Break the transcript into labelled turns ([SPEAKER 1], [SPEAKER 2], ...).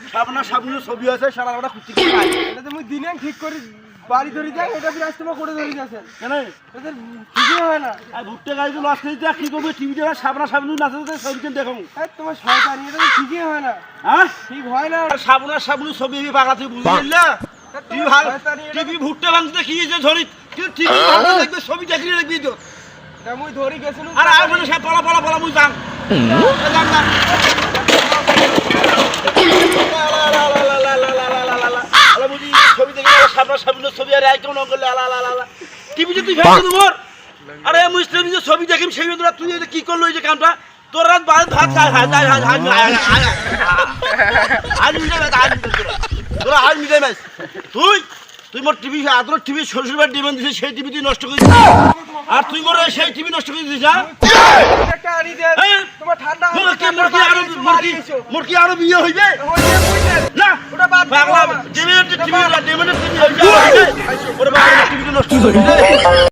[SPEAKER 1] সাবনা ছবি আছে সারা ওটা কুত্তি খাই
[SPEAKER 2] এটা তো মুই দিনে ঠিক করে বাড়ি ধরে যাই এটা বিরাজ তোমার করে ধরে যাচ্ছেন
[SPEAKER 1] কেন
[SPEAKER 2] এদের ঠিকই হয় না
[SPEAKER 1] আর ভুট্টে গাড়ি তো লস খেয়েছে কি করবে টিভিতে সাবনা নাচতে ছবিতে দেখো
[SPEAKER 2] তোমার শয়তানি এটা তো ঠিকই হয় না
[SPEAKER 1] হ্যাঁ
[SPEAKER 2] ঠিক হয় না
[SPEAKER 1] সাবনা ছবি পাকাতে বুঝলি টিভি ভুট্টে ভাঙতে কি যে ধরি টিভি ভাঙতে দেখবে ছবি দেখলি দেখবি তো
[SPEAKER 2] মুই ধরি গেছিলাম
[SPEAKER 1] আর আর মানে সব পলা মুই যাম ছবি দেখে সাবনা ছবি আর আই কেমন করলে টিভিতে তুই ফেলে দেবো আরে মুসলিম যে ছবি দেখিম সেই তুই কি করলো এই যে কামটা তোর রাত বাড়ি ভাত তোরা হাল মিটাই মাস তুই মোর টিভি তোর টিভি শ্বশুরবার ডিমান্ড দিছে সেই টিভি তুই নষ্ট করে দিছিস আর তুই মোর সেই টিভি নষ্ট করে দিছিস মোর কি আরো বিয়ে হইবে না টিভি নষ্ট করে